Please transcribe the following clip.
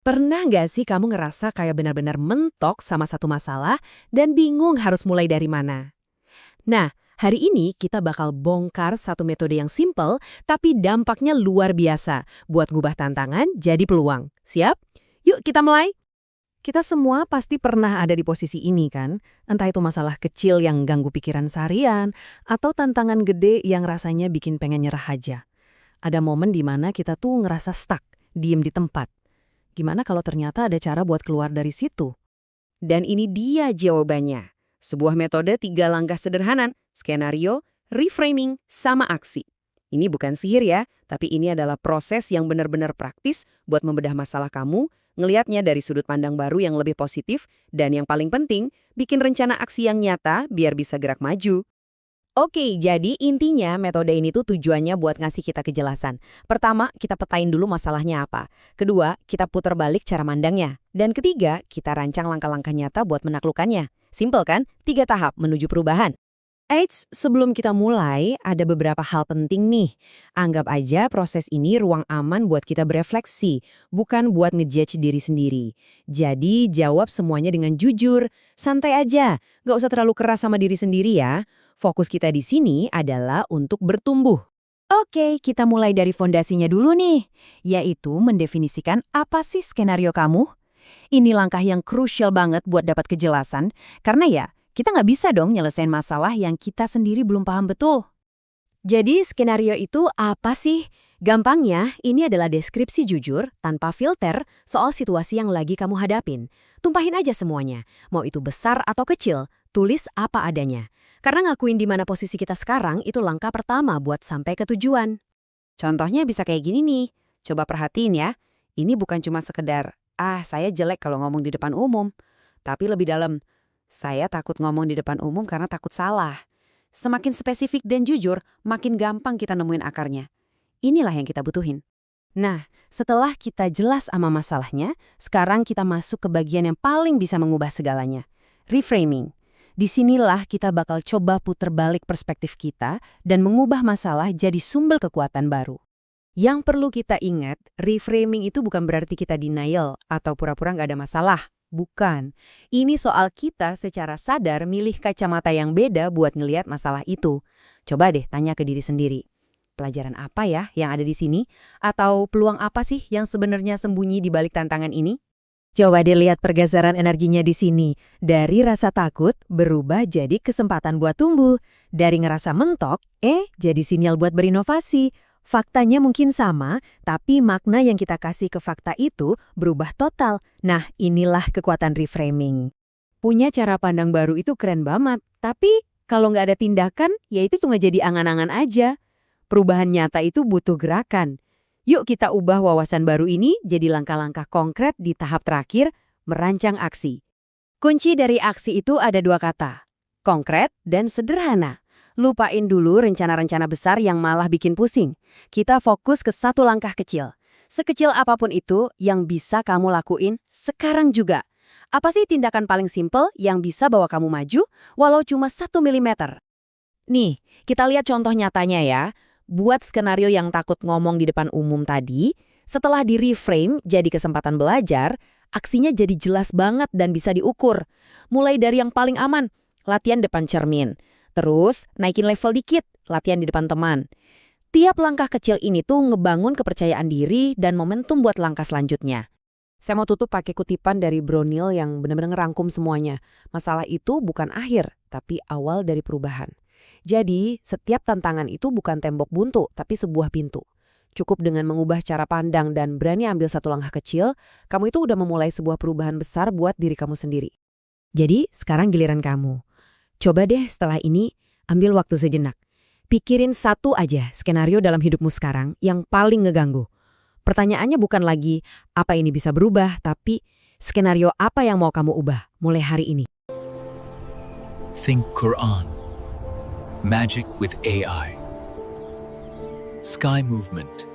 Pernah nggak sih kamu ngerasa kayak benar-benar mentok sama satu masalah dan bingung harus mulai dari mana? Nah, hari ini kita bakal bongkar satu metode yang simple tapi dampaknya luar biasa buat ngubah tantangan jadi peluang. Siap? Yuk kita mulai! Kita semua pasti pernah ada di posisi ini kan? Entah itu masalah kecil yang ganggu pikiran seharian atau tantangan gede yang rasanya bikin pengen nyerah aja. Ada momen di mana kita tuh ngerasa stuck, diem di tempat. Gimana kalau ternyata ada cara buat keluar dari situ? Dan ini dia jawabannya. Sebuah metode 3 langkah sederhana, skenario, reframing, sama aksi. Ini bukan sihir ya, tapi ini adalah proses yang benar-benar praktis buat membedah masalah kamu, ngelihatnya dari sudut pandang baru yang lebih positif, dan yang paling penting, bikin rencana aksi yang nyata biar bisa gerak maju. Oke, jadi intinya metode ini tuh tujuannya buat ngasih kita kejelasan. Pertama, kita petain dulu masalahnya apa. Kedua, kita putar balik cara mandangnya. Dan ketiga, kita rancang langkah-langkah nyata buat menaklukkannya. Simpel kan? 3 tahap menuju perubahan. Eits, sebelum kita mulai, ada beberapa hal penting nih. Anggap aja proses ini ruang aman buat kita berefleksi, bukan buat ngejudge diri sendiri. Jadi, jawab semuanya dengan jujur, santai aja, nggak usah terlalu keras sama diri sendiri ya. Fokus kita di sini adalah untuk bertumbuh. Oke, kita mulai dari fondasinya dulu nih, yaitu mendefinisikan apa sih skenario kamu. Ini langkah yang krusial banget buat dapat kejelasan, karena ya, kita nggak bisa dong nyelesain masalah yang kita sendiri belum paham betul. Jadi, skenario itu apa sih? Gampangnya, ini adalah deskripsi jujur, tanpa filter, soal situasi yang lagi kamu hadapin. Tumpahin aja semuanya, mau itu besar atau kecil, tulis apa adanya. Karena ngakuin di mana posisi kita sekarang itu langkah pertama buat sampai ke tujuan. Contohnya bisa kayak gini nih, coba perhatiin ya. Ini bukan cuma sekedar, saya jelek kalau ngomong di depan umum. Tapi lebih dalam, saya takut ngomong di depan umum karena takut salah. Semakin spesifik dan jujur, makin gampang kita nemuin akarnya. Inilah yang kita butuhin. Nah, setelah kita jelas sama masalahnya, sekarang kita masuk ke bagian yang paling bisa mengubah segalanya. Reframing. Disinilah kita bakal coba puter balik perspektif kita dan mengubah masalah jadi sumber kekuatan baru. Yang perlu kita ingat, reframing itu bukan berarti kita denial atau pura-pura nggak ada masalah. Bukan. Ini soal kita secara sadar milih kacamata yang beda buat ngelihat masalah itu. Coba deh tanya ke diri sendiri. Pelajaran apa ya yang ada di sini? Atau peluang apa sih yang sebenarnya sembunyi di balik tantangan ini? Coba deh lihat pergeseran energinya di sini. Dari rasa takut berubah jadi kesempatan buat tumbuh. Dari ngerasa mentok, jadi sinyal buat berinovasi. Faktanya mungkin sama, tapi makna yang kita kasih ke fakta itu berubah total. Nah, inilah kekuatan reframing. Punya cara pandang baru itu keren banget, tapi kalau nggak ada tindakan, ya itu tuh nggak jadi angan-angan aja. Perubahan nyata itu butuh gerakan. Yuk kita ubah wawasan baru ini jadi langkah-langkah konkret di tahap terakhir, merancang aksi. Kunci dari aksi itu ada 2 kata, konkret dan sederhana. Lupain dulu rencana-rencana besar yang malah bikin pusing. Kita fokus ke satu langkah kecil. Sekecil apapun itu yang bisa kamu lakuin sekarang juga. Apa sih tindakan paling simpel yang bisa bawa kamu maju walau cuma 1 milimeter? Nih, kita lihat contoh nyatanya ya. Buat skenario yang takut ngomong di depan umum tadi, setelah di-reframe jadi kesempatan belajar, aksinya jadi jelas banget dan bisa diukur. Mulai dari yang paling aman, latihan depan cermin. Terus, naikin level dikit, latihan di depan teman. Tiap langkah kecil ini tuh ngebangun kepercayaan diri dan momentum buat langkah selanjutnya. Saya mau tutup pakai kutipan dari Brownell yang benar-benar ngerangkum semuanya. Masalah itu bukan akhir, tapi awal dari perubahan. Jadi, setiap tantangan itu bukan tembok buntu, tapi sebuah pintu. Cukup dengan mengubah cara pandang dan berani ambil satu langkah kecil, kamu itu udah memulai sebuah perubahan besar buat diri kamu sendiri. Jadi, sekarang giliran kamu. Coba deh setelah ini, ambil waktu sejenak. Pikirin satu aja skenario dalam hidupmu sekarang yang paling ngeganggu. Pertanyaannya bukan lagi, apa ini bisa berubah, tapi skenario apa yang mau kamu ubah mulai hari ini. Think Quran. Magic with AI. Sky Movement.